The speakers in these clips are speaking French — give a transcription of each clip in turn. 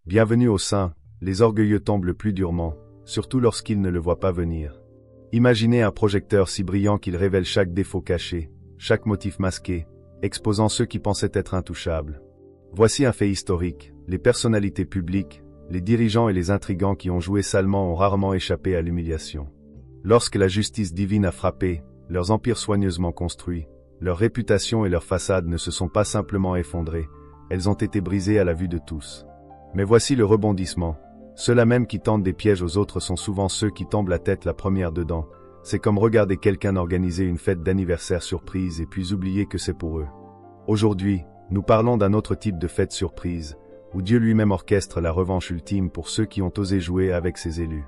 Bienvenue aux saints, les orgueilleux tombent le plus durement, surtout lorsqu'ils ne le voient pas venir. Imaginez un projecteur si brillant qu'il révèle chaque défaut caché, chaque motif masqué, exposant ceux qui pensaient être intouchables. Voici un fait historique, les personnalités publiques, les dirigeants et les intrigants qui ont joué salement ont rarement échappé à l'humiliation. Lorsque la justice divine a frappé, leurs empires soigneusement construits, leur réputation et leur façade ne se sont pas simplement effondrées, elles ont été brisées à la vue de tous. Mais voici le rebondissement. Ceux-là même qui tendent des pièges aux autres sont souvent ceux qui tombent la tête la première dedans. C'est comme regarder quelqu'un organiser une fête d'anniversaire surprise et puis oublier que c'est pour eux. Aujourd'hui, nous parlons d'un autre type de fête surprise, où Dieu lui-même orchestre la revanche ultime pour ceux qui ont osé jouer avec ses élus.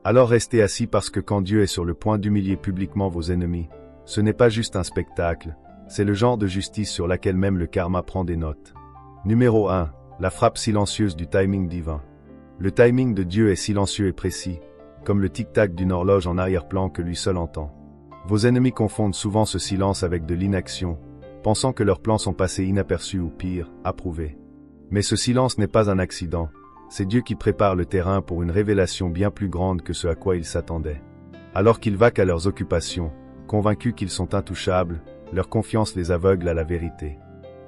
Alors restez assis parce que quand Dieu est sur le point d'humilier publiquement vos ennemis, ce n'est pas juste un spectacle, c'est le genre de justice sur laquelle même le karma prend des notes. Numéro 1. La frappe silencieuse du timing divin. Le timing de Dieu est silencieux et précis, comme le tic-tac d'une horloge en arrière-plan que lui seul entend. Vos ennemis confondent souvent ce silence avec de l'inaction, pensant que leurs plans sont passés inaperçus ou pire, approuvés. Mais ce silence n'est pas un accident, c'est Dieu qui prépare le terrain pour une révélation bien plus grande que ce à quoi ils s'attendaient. Alors qu'ils vaquent à leurs occupations, convaincus qu'ils sont intouchables, leur confiance les aveugle à la vérité.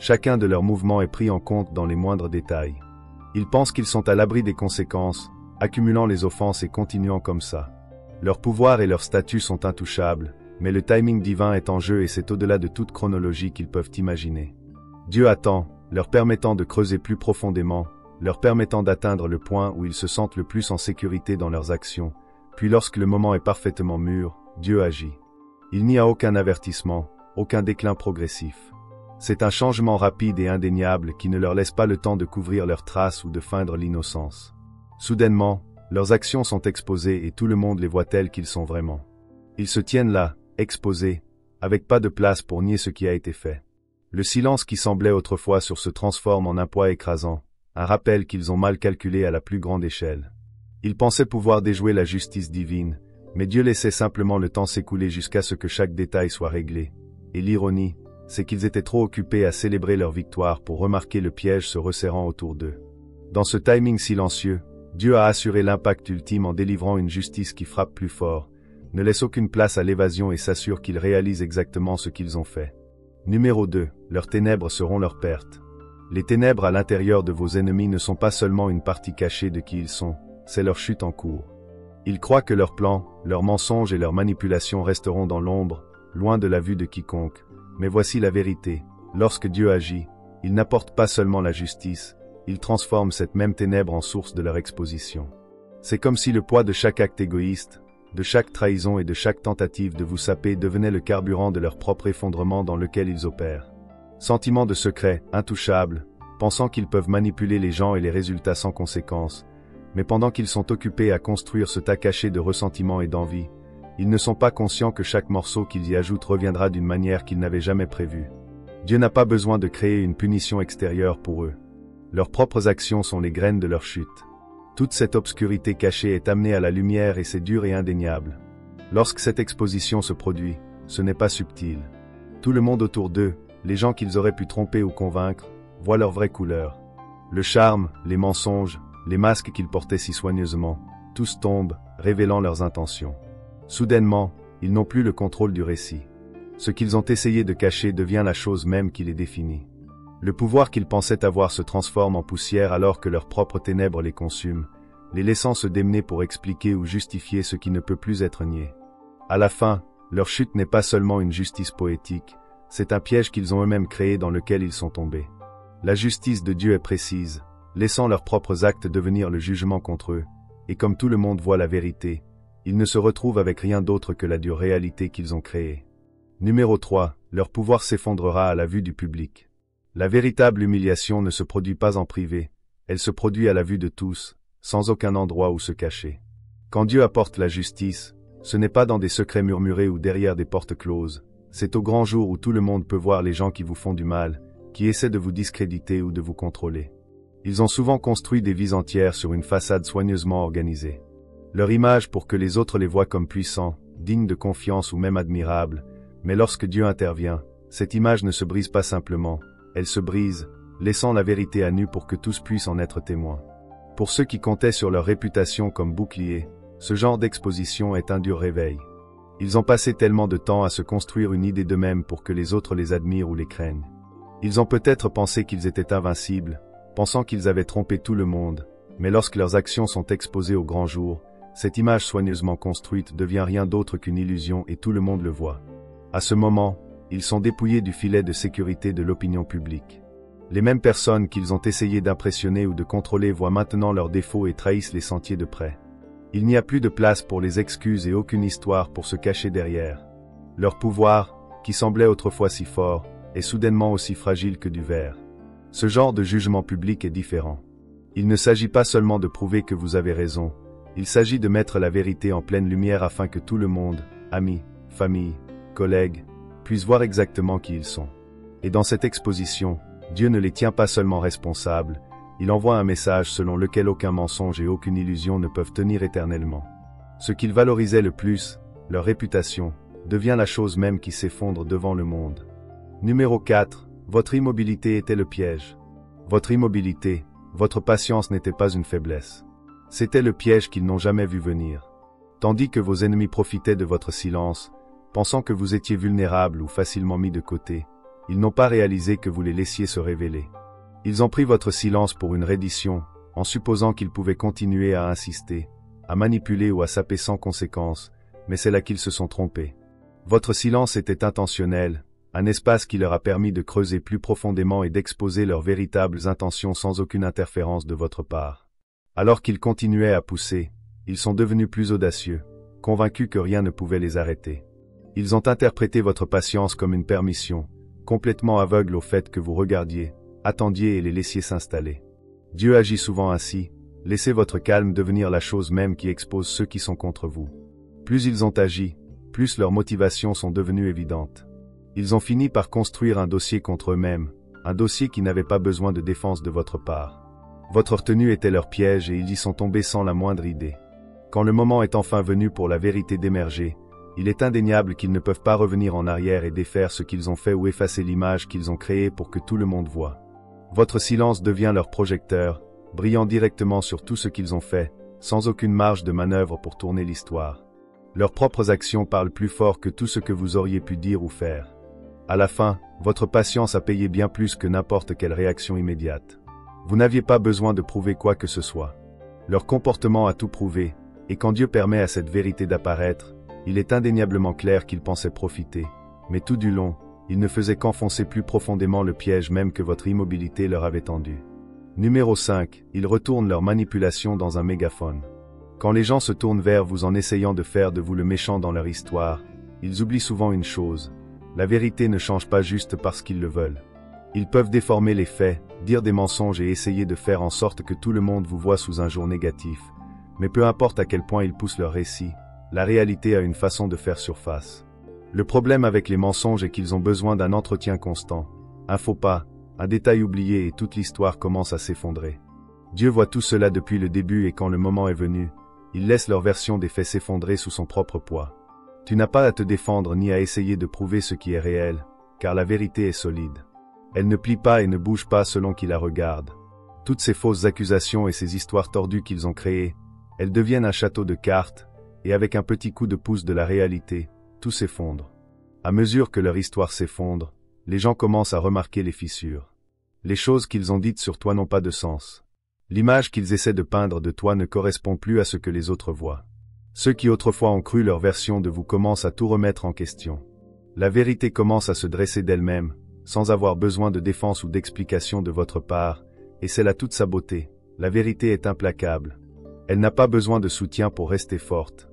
Chacun de leurs mouvements est pris en compte dans les moindres détails. Ils pensent qu'ils sont à l'abri des conséquences, accumulant les offenses et continuant comme ça. Leur pouvoir et leur statut sont intouchables, mais le timing divin est en jeu et c'est au-delà de toute chronologie qu'ils peuvent imaginer. Dieu attend, leur permettant de creuser plus profondément, leur permettant d'atteindre le point où ils se sentent le plus en sécurité dans leurs actions, puis lorsque le moment est parfaitement mûr, Dieu agit. Il n'y a aucun avertissement, aucun déclin progressif. C'est un changement rapide et indéniable qui ne leur laisse pas le temps de couvrir leurs traces ou de feindre l'innocence. Soudainement, leurs actions sont exposées et tout le monde les voit tels qu'ils sont vraiment. Ils se tiennent là, exposés, avec pas de place pour nier ce qui a été fait. Le silence qui semblait autrefois se transforme en un poids écrasant, un rappel qu'ils ont mal calculé à la plus grande échelle. Ils pensaient pouvoir déjouer la justice divine, mais Dieu laissait simplement le temps s'écouler jusqu'à ce que chaque détail soit réglé. Et l'ironie, c'est qu'ils étaient trop occupés à célébrer leur victoire pour remarquer le piège se resserrant autour d'eux. Dans ce timing silencieux, Dieu a assuré l'impact ultime en délivrant une justice qui frappe plus fort, ne laisse aucune place à l'évasion et s'assure qu'ils réalisent exactement ce qu'ils ont fait. Numéro 2. Leurs ténèbres seront leur perte. Les ténèbres à l'intérieur de vos ennemis ne sont pas seulement une partie cachée de qui ils sont, c'est leur chute en cours. Ils croient que leurs plans, leurs mensonges et leurs manipulations resteront dans l'ombre, loin de la vue de quiconque. Mais voici la vérité, lorsque Dieu agit, il n'apporte pas seulement la justice, il transforme cette même ténèbre en source de leur exposition. C'est comme si le poids de chaque acte égoïste, de chaque trahison et de chaque tentative de vous saper devenait le carburant de leur propre effondrement dans lequel ils opèrent. Sentiment de secret, intouchable, pensant qu'ils peuvent manipuler les gens et les résultats sans conséquence, mais pendant qu'ils sont occupés à construire ce tas caché de ressentiment et d'envie, ils ne sont pas conscients que chaque morceau qu'ils y ajoutent reviendra d'une manière qu'ils n'avaient jamais prévue. Dieu n'a pas besoin de créer une punition extérieure pour eux. Leurs propres actions sont les graines de leur chute. Toute cette obscurité cachée est amenée à la lumière et c'est dur et indéniable. Lorsque cette exposition se produit, ce n'est pas subtil. Tout le monde autour d'eux, les gens qu'ils auraient pu tromper ou convaincre, voient leur vraie couleur. Le charme, les mensonges, les masques qu'ils portaient si soigneusement, tous tombent, révélant leurs intentions. Soudainement, ils n'ont plus le contrôle du récit. Ce qu'ils ont essayé de cacher devient la chose même qui les définit. Le pouvoir qu'ils pensaient avoir se transforme en poussière alors que leurs propres ténèbres les consument, les laissant se démener pour expliquer ou justifier ce qui ne peut plus être nié. À la fin, leur chute n'est pas seulement une justice poétique, c'est un piège qu'ils ont eux-mêmes créé dans lequel ils sont tombés. La justice de Dieu est précise, laissant leurs propres actes devenir le jugement contre eux, et comme tout le monde voit la vérité, ils ne se retrouvent avec rien d'autre que la dure réalité qu'ils ont créée. Numéro 3. Leur pouvoir s'effondrera à la vue du public. La véritable humiliation ne se produit pas en privé, elle se produit à la vue de tous, sans aucun endroit où se cacher. Quand Dieu apporte la justice, ce n'est pas dans des secrets murmurés ou derrière des portes closes, c'est au grand jour où tout le monde peut voir les gens qui vous font du mal, qui essaient de vous discréditer ou de vous contrôler. Ils ont souvent construit des vies entières sur une façade soigneusement organisée. Leur image pour que les autres les voient comme puissants, dignes de confiance ou même admirables, mais lorsque Dieu intervient, cette image ne se brise pas simplement, elle se brise, laissant la vérité à nu pour que tous puissent en être témoins. Pour ceux qui comptaient sur leur réputation comme bouclier, ce genre d'exposition est un dur réveil. Ils ont passé tellement de temps à se construire une idée d'eux-mêmes pour que les autres les admirent ou les craignent. Ils ont peut-être pensé qu'ils étaient invincibles, pensant qu'ils avaient trompé tout le monde, mais lorsque leurs actions sont exposées au grand jour, cette image soigneusement construite devient rien d'autre qu'une illusion et tout le monde le voit. À ce moment, ils sont dépouillés du filet de sécurité de l'opinion publique. Les mêmes personnes qu'ils ont essayé d'impressionner ou de contrôler voient maintenant leurs défauts et trahissent les sentiers de près. Il n'y a plus de place pour les excuses et aucune histoire pour se cacher derrière. Leur pouvoir, qui semblait autrefois si fort, est soudainement aussi fragile que du verre. Ce genre de jugement public est différent. Il ne s'agit pas seulement de prouver que vous avez raison, il s'agit de mettre la vérité en pleine lumière afin que tout le monde, amis, famille, collègues, puisse voir exactement qui ils sont. Et dans cette exposition, Dieu ne les tient pas seulement responsables, il envoie un message selon lequel aucun mensonge et aucune illusion ne peuvent tenir éternellement. Ce qu'ils valorisaient le plus, leur réputation, devient la chose même qui s'effondre devant le monde. Numéro 4. Votre immobilité était le piège. Votre immobilité, votre patience n'était pas une faiblesse. C'était le piège qu'ils n'ont jamais vu venir. Tandis que vos ennemis profitaient de votre silence, pensant que vous étiez vulnérable ou facilement mis de côté, ils n'ont pas réalisé que vous les laissiez se révéler. Ils ont pris votre silence pour une reddition, en supposant qu'ils pouvaient continuer à insister, à manipuler ou à saper sans conséquence, mais c'est là qu'ils se sont trompés. Votre silence était intentionnel, un espace qui leur a permis de creuser plus profondément et d'exposer leurs véritables intentions sans aucune interférence de votre part. Alors qu'ils continuaient à pousser, ils sont devenus plus audacieux, convaincus que rien ne pouvait les arrêter. Ils ont interprété votre patience comme une permission, complètement aveugles au fait que vous regardiez, attendiez et les laissiez s'installer. Dieu agit souvent ainsi, laissez votre calme devenir la chose même qui expose ceux qui sont contre vous. Plus ils ont agi, plus leurs motivations sont devenues évidentes. Ils ont fini par construire un dossier contre eux-mêmes, un dossier qui n'avait pas besoin de défense de votre part. Votre retenue était leur piège et ils y sont tombés sans la moindre idée. Quand le moment est enfin venu pour la vérité d'émerger, il est indéniable qu'ils ne peuvent pas revenir en arrière et défaire ce qu'ils ont fait ou effacer l'image qu'ils ont créée pour que tout le monde voie. Votre silence devient leur projecteur, brillant directement sur tout ce qu'ils ont fait, sans aucune marge de manœuvre pour tourner l'histoire. Leurs propres actions parlent plus fort que tout ce que vous auriez pu dire ou faire. À la fin, votre patience a payé bien plus que n'importe quelle réaction immédiate. Vous n'aviez pas besoin de prouver quoi que ce soit. Leur comportement a tout prouvé, et quand Dieu permet à cette vérité d'apparaître, il est indéniablement clair qu'ils pensaient profiter, mais tout du long, ils ne faisaient qu'enfoncer plus profondément le piège même que votre immobilité leur avait tendu. Numéro 5. Ils retournent leur manipulation dans un mégaphone. Quand les gens se tournent vers vous en essayant de faire de vous le méchant dans leur histoire, ils oublient souvent une chose. La vérité ne change pas juste parce qu'ils le veulent. Ils peuvent déformer les faits, dire des mensonges et essayer de faire en sorte que tout le monde vous voit sous un jour négatif. Mais peu importe à quel point ils poussent leur récit, la réalité a une façon de faire surface. Le problème avec les mensonges est qu'ils ont besoin d'un entretien constant. Un faux pas, un détail oublié et toute l'histoire commence à s'effondrer. Dieu voit tout cela depuis le début et quand le moment est venu, il laisse leur version des faits s'effondrer sous son propre poids. Tu n'as pas à te défendre ni à essayer de prouver ce qui est réel, car la vérité est solide. Elle ne plie pas et ne bouge pas selon qui la regarde. Toutes ces fausses accusations et ces histoires tordues qu'ils ont créées, elles deviennent un château de cartes, et avec un petit coup de pouce de la réalité, tout s'effondre. À mesure que leur histoire s'effondre, les gens commencent à remarquer les fissures. Les choses qu'ils ont dites sur toi n'ont pas de sens. L'image qu'ils essaient de peindre de toi ne correspond plus à ce que les autres voient. Ceux qui autrefois ont cru leur version de vous commencent à tout remettre en question. La vérité commence à se dresser d'elle-même, sans avoir besoin de défense ou d'explication de votre part, et c'est là toute sa beauté. La vérité est implacable. Elle n'a pas besoin de soutien pour rester forte.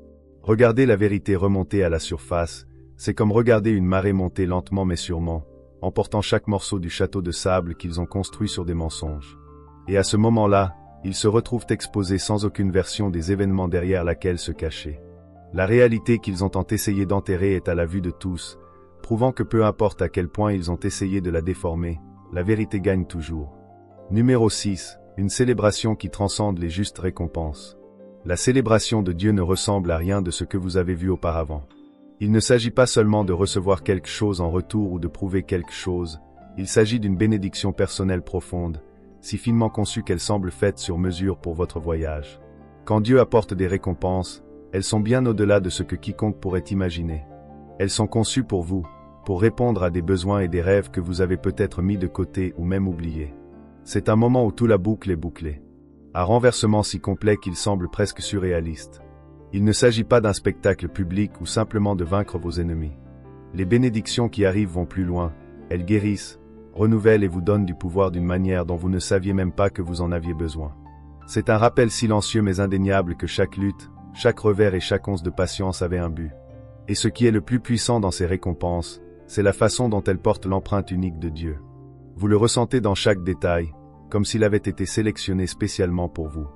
Regarder la vérité remonter à la surface, c'est comme regarder une marée monter lentement mais sûrement, emportant chaque morceau du château de sable qu'ils ont construit sur des mensonges. Et à ce moment-là, ils se retrouvent exposés sans aucune version des événements derrière laquelle se cacher. La réalité qu'ils ont tant essayé d'enterrer est à la vue de tous, prouvant que peu importe à quel point ils ont essayé de la déformer, la vérité gagne toujours. Numéro 6. Une célébration qui transcende les justes récompenses. La célébration de Dieu ne ressemble à rien de ce que vous avez vu auparavant. Il ne s'agit pas seulement de recevoir quelque chose en retour ou de prouver quelque chose, il s'agit d'une bénédiction personnelle profonde, si finement conçues qu'elles semblent faites sur mesure pour votre voyage. Quand Dieu apporte des récompenses, elles sont bien au-delà de ce que quiconque pourrait imaginer. Elles sont conçues pour vous, pour répondre à des besoins et des rêves que vous avez peut-être mis de côté ou même oubliés. C'est un moment où toute la boucle est bouclée. Un renversement si complet qu'il semble presque surréaliste. Il ne s'agit pas d'un spectacle public ou simplement de vaincre vos ennemis. Les bénédictions qui arrivent vont plus loin. Elles guérissent, renouvellent et vous donnent du pouvoir d'une manière dont vous ne saviez même pas que vous en aviez besoin. C'est un rappel silencieux mais indéniable que chaque lutte, chaque revers et chaque once de patience avait un but. Et ce qui est le plus puissant dans ces récompenses, c'est la façon dont elles portent l'empreinte unique de Dieu. Vous le ressentez dans chaque détail, comme s'il avait été sélectionné spécialement pour vous.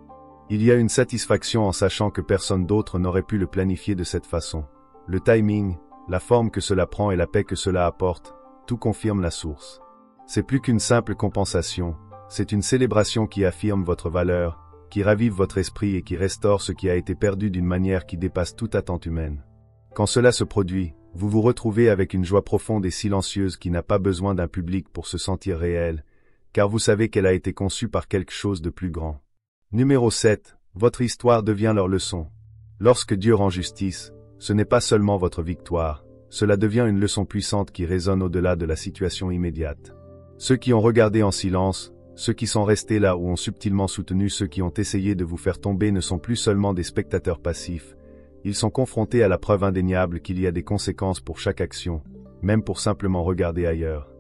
Il y a une satisfaction en sachant que personne d'autre n'aurait pu le planifier de cette façon. Le timing, la forme que cela prend et la paix que cela apporte, tout confirme la source. C'est plus qu'une simple compensation, c'est une célébration qui affirme votre valeur, qui ravive votre esprit et qui restaure ce qui a été perdu d'une manière qui dépasse toute attente humaine. Quand cela se produit, vous vous retrouvez avec une joie profonde et silencieuse qui n'a pas besoin d'un public pour se sentir réelle, car vous savez qu'elle a été conçue par quelque chose de plus grand. Numéro 7. Votre histoire devient leur leçon. Lorsque Dieu rend justice, ce n'est pas seulement votre victoire, cela devient une leçon puissante qui résonne au-delà de la situation immédiate. Ceux qui ont regardé en silence, ceux qui sont restés là ou ont subtilement soutenu ceux qui ont essayé de vous faire tomber ne sont plus seulement des spectateurs passifs, ils sont confrontés à la preuve indéniable qu'il y a des conséquences pour chaque action, même pour simplement regarder ailleurs.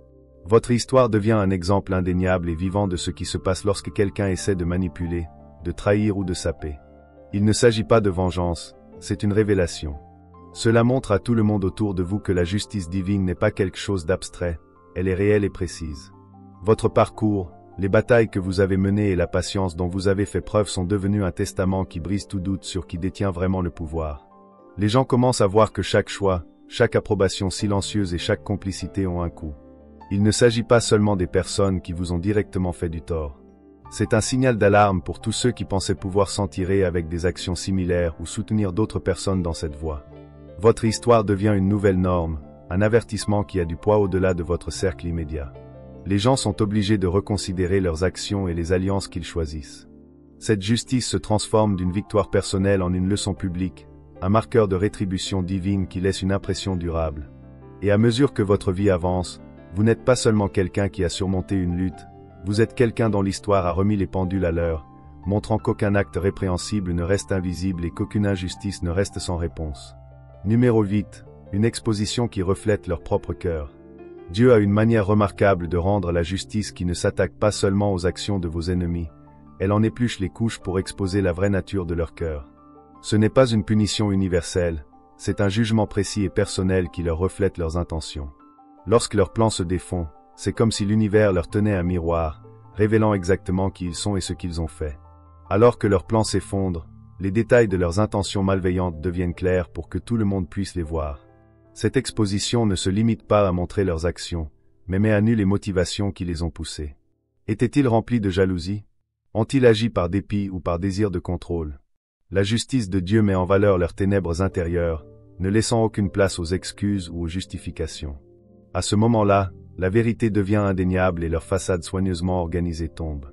Votre histoire devient un exemple indéniable et vivant de ce qui se passe lorsque quelqu'un essaie de manipuler, de trahir ou de saper. Il ne s'agit pas de vengeance, c'est une révélation. Cela montre à tout le monde autour de vous que la justice divine n'est pas quelque chose d'abstrait, elle est réelle et précise. Votre parcours, les batailles que vous avez menées et la patience dont vous avez fait preuve sont devenus un testament qui brise tout doute sur qui détient vraiment le pouvoir. Les gens commencent à voir que chaque choix, chaque approbation silencieuse et chaque complicité ont un coût. Il ne s'agit pas seulement des personnes qui vous ont directement fait du tort. C'est un signal d'alarme pour tous ceux qui pensaient pouvoir s'en tirer avec des actions similaires ou soutenir d'autres personnes dans cette voie. Votre histoire devient une nouvelle norme, un avertissement qui a du poids au-delà de votre cercle immédiat. Les gens sont obligés de reconsidérer leurs actions et les alliances qu'ils choisissent. Cette justice se transforme d'une victoire personnelle en une leçon publique, un marqueur de rétribution divine qui laisse une impression durable. Et à mesure que votre vie avance, vous n'êtes pas seulement quelqu'un qui a surmonté une lutte, vous êtes quelqu'un dont l'histoire a remis les pendules à l'heure, montrant qu'aucun acte répréhensible ne reste invisible et qu'aucune injustice ne reste sans réponse. Numéro 8. Une exposition qui reflète leur propre cœur. Dieu a une manière remarquable de rendre la justice qui ne s'attaque pas seulement aux actions de vos ennemis, elle en épluche les couches pour exposer la vraie nature de leur cœur. Ce n'est pas une punition universelle, c'est un jugement précis et personnel qui leur reflète leurs intentions. Lorsque leurs plans se défont, c'est comme si l'univers leur tenait un miroir, révélant exactement qui ils sont et ce qu'ils ont fait. Alors que leurs plans s'effondrent, les détails de leurs intentions malveillantes deviennent clairs pour que tout le monde puisse les voir. Cette exposition ne se limite pas à montrer leurs actions, mais met à nu les motivations qui les ont poussés. Étaient-ils remplis de jalousie? Ont-ils agi par dépit ou par désir de contrôle? La justice de Dieu met en valeur leurs ténèbres intérieures, ne laissant aucune place aux excuses ou aux justifications. À ce moment-là, la vérité devient indéniable et leur façade soigneusement organisée tombe.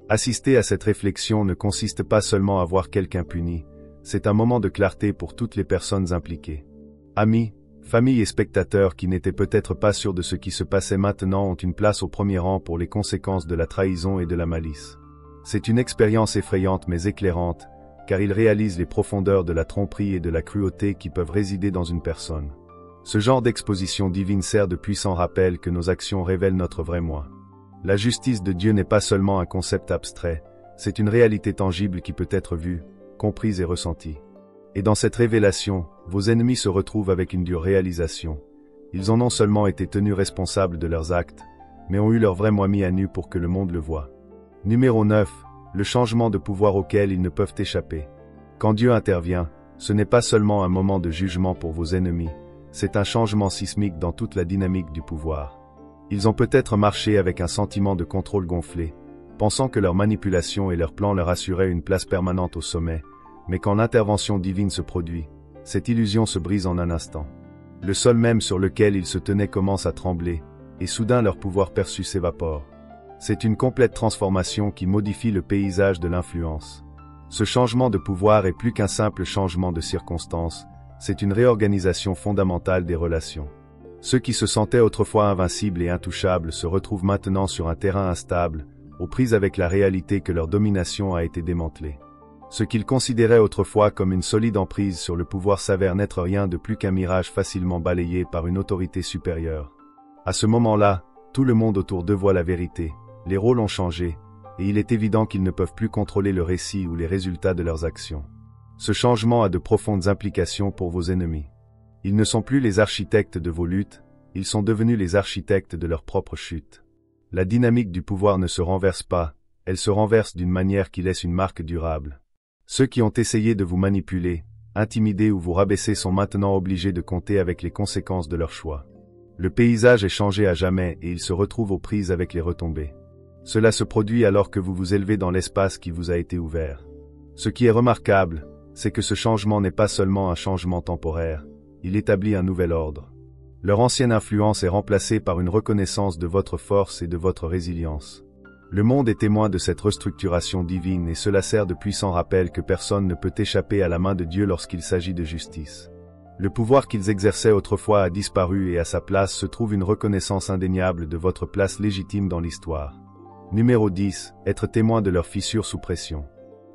Assister à cette réflexion ne consiste pas seulement à voir quelqu'un puni, c'est un moment de clarté pour toutes les personnes impliquées. Amis, familles et spectateurs qui n'étaient peut-être pas sûrs de ce qui se passait maintenant ont une place au premier rang pour les conséquences de la trahison et de la malice. C'est une expérience effrayante mais éclairante, car ils réalisent les profondeurs de la tromperie et de la cruauté qui peuvent résider dans une personne. Ce genre d'exposition divine sert de puissant rappel que nos actions révèlent notre vrai moi. La justice de Dieu n'est pas seulement un concept abstrait, c'est une réalité tangible qui peut être vue, comprise et ressentie. Et dans cette révélation, vos ennemis se retrouvent avec une dure réalisation. Ils ont non seulement été tenus responsables de leurs actes, mais ont eu leur vrai moi mis à nu pour que le monde le voie. Numéro 9. Le changement de pouvoir auquel ils ne peuvent échapper. Quand Dieu intervient, ce n'est pas seulement un moment de jugement pour vos ennemis, c'est un changement sismique dans toute la dynamique du pouvoir. Ils ont peut-être marché avec un sentiment de contrôle gonflé, pensant que leur manipulation et leur plan leur assuraient une place permanente au sommet, mais quand l'intervention divine se produit, cette illusion se brise en un instant. Le sol même sur lequel ils se tenaient commence à trembler, et soudain leur pouvoir perçu s'évapore. C'est une complète transformation qui modifie le paysage de l'influence. Ce changement de pouvoir est plus qu'un simple changement de circonstances, c'est une réorganisation fondamentale des relations. Ceux qui se sentaient autrefois invincibles et intouchables se retrouvent maintenant sur un terrain instable, aux prises avec la réalité que leur domination a été démantelée. Ce qu'ils considéraient autrefois comme une solide emprise sur le pouvoir s'avère n'être rien de plus qu'un mirage facilement balayé par une autorité supérieure. À ce moment-là, tout le monde autour d'eux voit la vérité, les rôles ont changé, et il est évident qu'ils ne peuvent plus contrôler le récit ou les résultats de leurs actions. Ce changement a de profondes implications pour vos ennemis. Ils ne sont plus les architectes de vos luttes, ils sont devenus les architectes de leur propre chute. La dynamique du pouvoir ne se renverse pas, elle se renverse d'une manière qui laisse une marque durable. Ceux qui ont essayé de vous manipuler, intimider ou vous rabaisser sont maintenant obligés de compter avec les conséquences de leur choix. Le paysage est changé à jamais et ils se retrouvent aux prises avec les retombées. Cela se produit alors que vous vous élevez dans l'espace qui vous a été ouvert. Ce qui est remarquable, c'est que ce changement n'est pas seulement un changement temporaire, il établit un nouvel ordre. Leur ancienne influence est remplacée par une reconnaissance de votre force et de votre résilience. Le monde est témoin de cette restructuration divine et cela sert de puissant rappel que personne ne peut échapper à la main de Dieu lorsqu'il s'agit de justice. Le pouvoir qu'ils exerçaient autrefois a disparu et à sa place se trouve une reconnaissance indéniable de votre place légitime dans l'histoire. Numéro 10. Être témoin de leurs fissures sous pression.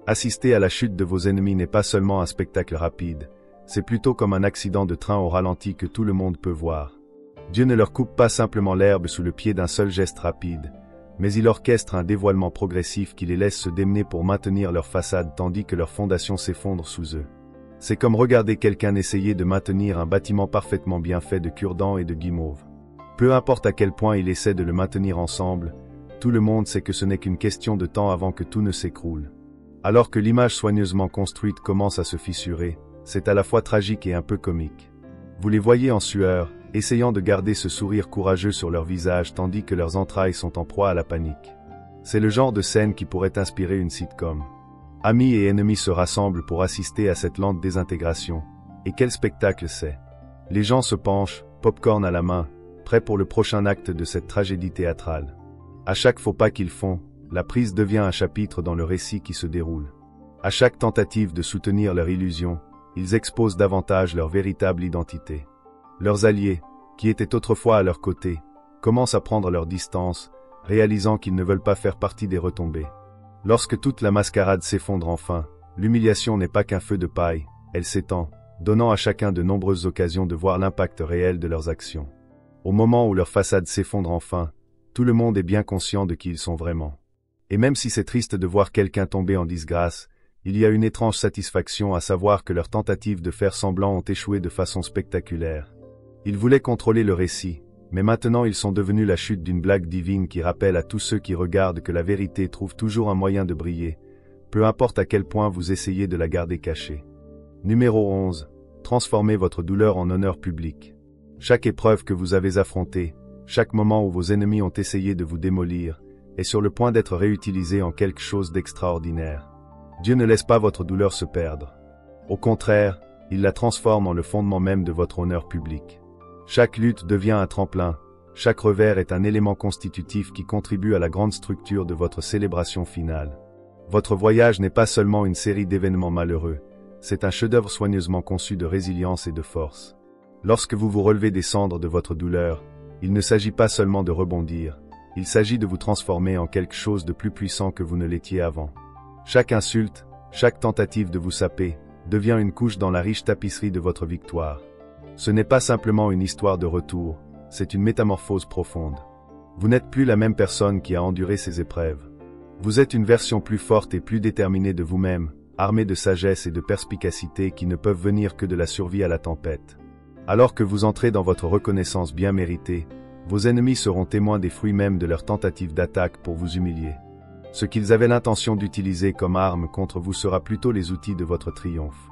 Assister à la chute de vos ennemis n'est pas seulement un spectacle rapide, c'est plutôt comme un accident de train au ralenti que tout le monde peut voir. Dieu ne leur coupe pas simplement l'herbe sous le pied d'un seul geste rapide, mais il orchestre un dévoilement progressif qui les laisse se démener pour maintenir leur façade tandis que leurs fondations s'effondrent sous eux. C'est comme regarder quelqu'un essayer de maintenir un bâtiment parfaitement bien fait de cure-dents et de guimauve. Peu importe à quel point il essaie de le maintenir ensemble, tout le monde sait que ce n'est qu'une question de temps avant que tout ne s'écroule. Alors que l'image soigneusement construite commence à se fissurer, c'est à la fois tragique et un peu comique. Vous les voyez en sueur, essayant de garder ce sourire courageux sur leur visage tandis que leurs entrailles sont en proie à la panique. C'est le genre de scène qui pourrait inspirer une sitcom. Amis et ennemis se rassemblent pour assister à cette lente désintégration. Et quel spectacle c'est! Les gens se penchent, popcorn à la main, prêts pour le prochain acte de cette tragédie théâtrale. À chaque faux pas qu'ils font, la prise devient un chapitre dans le récit qui se déroule. À chaque tentative de soutenir leur illusion, ils exposent davantage leur véritable identité. Leurs alliés, qui étaient autrefois à leur côté, commencent à prendre leur distance, réalisant qu'ils ne veulent pas faire partie des retombées. Lorsque toute la mascarade s'effondre enfin, l'humiliation n'est pas qu'un feu de paille, elle s'étend, donnant à chacun de nombreuses occasions de voir l'impact réel de leurs actions. Au moment où leur façade s'effondre enfin, tout le monde est bien conscient de qui ils sont vraiment. Et même si c'est triste de voir quelqu'un tomber en disgrâce, il y a une étrange satisfaction à savoir que leurs tentatives de faire semblant ont échoué de façon spectaculaire. Ils voulaient contrôler le récit, mais maintenant ils sont devenus la chute d'une blague divine qui rappelle à tous ceux qui regardent que la vérité trouve toujours un moyen de briller, peu importe à quel point vous essayez de la garder cachée. Numéro 11. Transformez votre douleur en honneur public. Chaque épreuve que vous avez affrontée, chaque moment où vos ennemis ont essayé de vous démolir, est sur le point d'être réutilisé en quelque chose d'extraordinaire. Dieu ne laisse pas votre douleur se perdre. Au contraire, il la transforme en le fondement même de votre honneur public. Chaque lutte devient un tremplin, chaque revers est un élément constitutif qui contribue à la grande structure de votre célébration finale. Votre voyage n'est pas seulement une série d'événements malheureux, c'est un chef-d'œuvre soigneusement conçu de résilience et de force. Lorsque vous vous relevez des cendres de votre douleur, il ne s'agit pas seulement de rebondir, il s'agit de vous transformer en quelque chose de plus puissant que vous ne l'étiez avant. Chaque insulte, chaque tentative de vous saper, devient une couche dans la riche tapisserie de votre victoire. Ce n'est pas simplement une histoire de retour, c'est une métamorphose profonde. Vous n'êtes plus la même personne qui a enduré ces épreuves. Vous êtes une version plus forte et plus déterminée de vous-même, armée de sagesse et de perspicacité qui ne peuvent venir que de la survie à la tempête. Alors que vous entrez dans votre reconnaissance bien méritée, vos ennemis seront témoins des fruits même de leur tentative d'attaque pour vous humilier. Ce qu'ils avaient l'intention d'utiliser comme arme contre vous sera plutôt les outils de votre triomphe.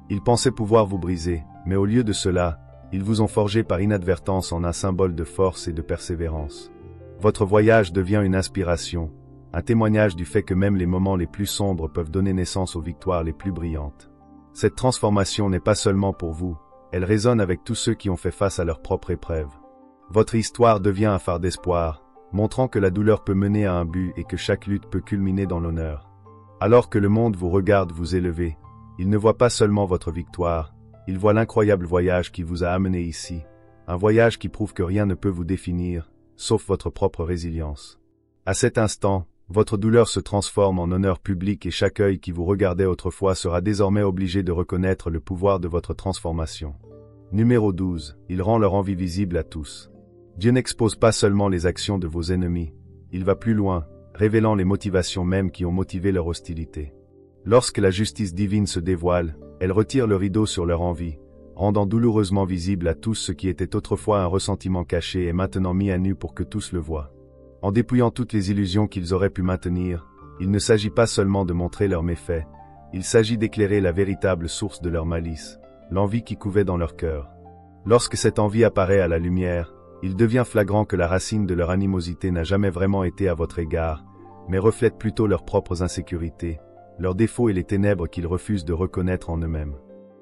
Ils pensaient pouvoir vous briser, mais au lieu de cela, ils vous ont forgé par inadvertance en un symbole de force et de persévérance. Votre voyage devient une inspiration, un témoignage du fait que même les moments les plus sombres peuvent donner naissance aux victoires les plus brillantes. Cette transformation n'est pas seulement pour vous, elle résonne avec tous ceux qui ont fait face à leur propre épreuve. Votre histoire devient un phare d'espoir, montrant que la douleur peut mener à un but et que chaque lutte peut culminer dans l'honneur. Alors que le monde vous regarde vous élever, il ne voit pas seulement votre victoire, il voit l'incroyable voyage qui vous a amené ici, un voyage qui prouve que rien ne peut vous définir, sauf votre propre résilience. À cet instant, votre douleur se transforme en honneur public et chaque œil qui vous regardait autrefois sera désormais obligé de reconnaître le pouvoir de votre transformation. Numéro 12. Il rend leur envie visible à tous. Dieu n'expose pas seulement les actions de vos ennemis, il va plus loin, révélant les motivations mêmes qui ont motivé leur hostilité. Lorsque la justice divine se dévoile, elle retire le rideau sur leur envie, rendant douloureusement visible à tous ce qui était autrefois un ressentiment caché et maintenant mis à nu pour que tous le voient. En dépouillant toutes les illusions qu'ils auraient pu maintenir, il ne s'agit pas seulement de montrer leurs méfaits, il s'agit d'éclairer la véritable source de leur malice, l'envie qui couvait dans leur cœur. Lorsque cette envie apparaît à la lumière, il devient flagrant que la racine de leur animosité n'a jamais vraiment été à votre égard, mais reflète plutôt leurs propres insécurités, leurs défauts et les ténèbres qu'ils refusent de reconnaître en eux-mêmes.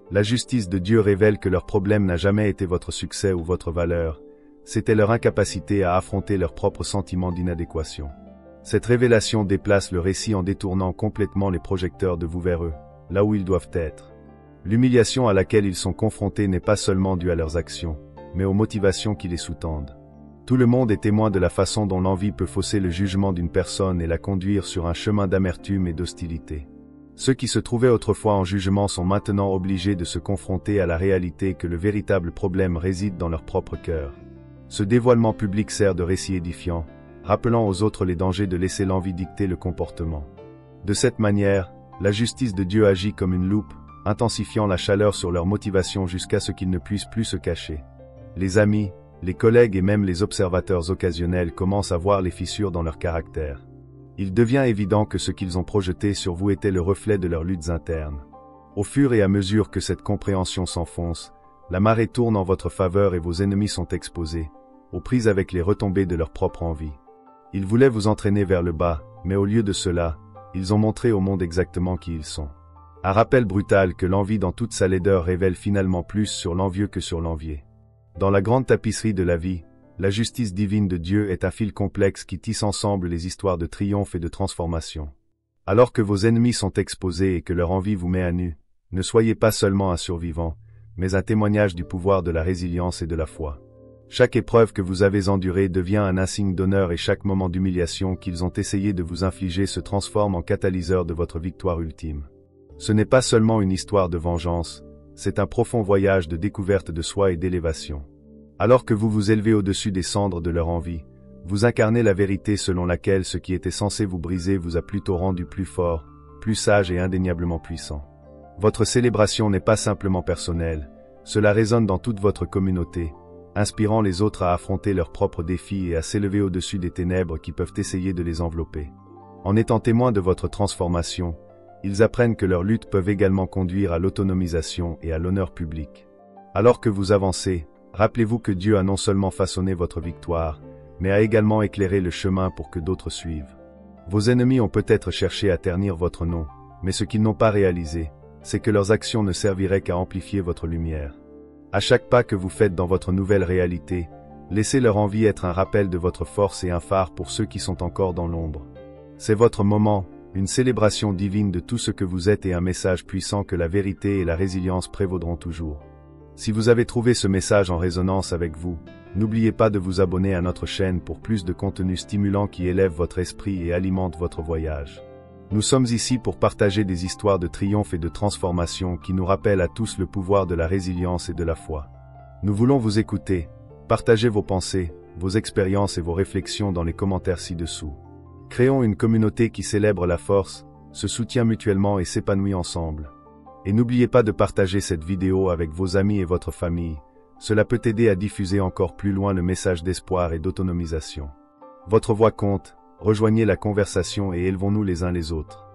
La justice de Dieu révèle que leur problème n'a jamais été votre succès ou votre valeur, c'était leur incapacité à affronter leurs propres sentiments d'inadéquation. Cette révélation déplace le récit en détournant complètement les projecteurs de vous vers eux, là où ils doivent être. L'humiliation à laquelle ils sont confrontés n'est pas seulement due à leurs actions, mais aux motivations qui les sous-tendent. Tout le monde est témoin de la façon dont l'envie peut fausser le jugement d'une personne et la conduire sur un chemin d'amertume et d'hostilité. Ceux qui se trouvaient autrefois en jugement sont maintenant obligés de se confronter à la réalité que le véritable problème réside dans leur propre cœur. Ce dévoilement public sert de récit édifiant, rappelant aux autres les dangers de laisser l'envie dicter le comportement. De cette manière, la justice de Dieu agit comme une loupe, intensifiant la chaleur sur leur motivation jusqu'à ce qu'ils ne puissent plus se cacher. Les amis, les collègues et même les observateurs occasionnels commencent à voir les fissures dans leur caractère. Il devient évident que ce qu'ils ont projeté sur vous était le reflet de leurs luttes internes. Au fur et à mesure que cette compréhension s'enfonce, la marée tourne en votre faveur et vos ennemis sont exposés, aux prises avec les retombées de leur propre envie. Ils voulaient vous entraîner vers le bas, mais au lieu de cela, ils ont montré au monde exactement qui ils sont. Un rappel brutal que l'envie dans toute sa laideur révèle finalement plus sur l'envieux que sur l'envié. Dans la grande tapisserie de la vie, la justice divine de Dieu est un fil complexe qui tisse ensemble les histoires de triomphe et de transformation. Alors que vos ennemis sont exposés et que leur envie vous met à nu, ne soyez pas seulement un survivant, mais un témoignage du pouvoir de la résilience et de la foi. Chaque épreuve que vous avez endurée devient un insigne d'honneur et chaque moment d'humiliation qu'ils ont essayé de vous infliger se transforme en catalyseur de votre victoire ultime. Ce n'est pas seulement une histoire de vengeance, c'est un profond voyage de découverte de soi et d'élévation. Alors que vous vous élevez au-dessus des cendres de leur envie, vous incarnez la vérité selon laquelle ce qui était censé vous briser vous a plutôt rendu plus fort, plus sage et indéniablement puissant. Votre célébration n'est pas simplement personnelle, cela résonne dans toute votre communauté, inspirant les autres à affronter leurs propres défis et à s'élever au-dessus des ténèbres qui peuvent essayer de les envelopper. En étant témoins de votre transformation, ils apprennent que leurs luttes peuvent également conduire à l'autonomisation et à l'honneur public. Alors que vous avancez, rappelez-vous que Dieu a non seulement façonné votre victoire, mais a également éclairé le chemin pour que d'autres suivent. Vos ennemis ont peut-être cherché à ternir votre nom, mais ce qu'ils n'ont pas réalisé, c'est que leurs actions ne serviraient qu'à amplifier votre lumière. À chaque pas que vous faites dans votre nouvelle réalité, laissez leur envie être un rappel de votre force et un phare pour ceux qui sont encore dans l'ombre. C'est votre moment, une célébration divine de tout ce que vous êtes et un message puissant que la vérité et la résilience prévaudront toujours. Si vous avez trouvé ce message en résonance avec vous, n'oubliez pas de vous abonner à notre chaîne pour plus de contenu stimulant qui élève votre esprit et alimente votre voyage. Nous sommes ici pour partager des histoires de triomphe et de transformation qui nous rappellent à tous le pouvoir de la résilience et de la foi. Nous voulons vous écouter, partager vos pensées, vos expériences et vos réflexions dans les commentaires ci-dessous. Créons une communauté qui célèbre la force, se soutient mutuellement et s'épanouit ensemble. Et n'oubliez pas de partager cette vidéo avec vos amis et votre famille, cela peut aider à diffuser encore plus loin le message d'espoir et d'autonomisation. Votre voix compte. Rejoignez la conversation et élevons-nous les uns les autres.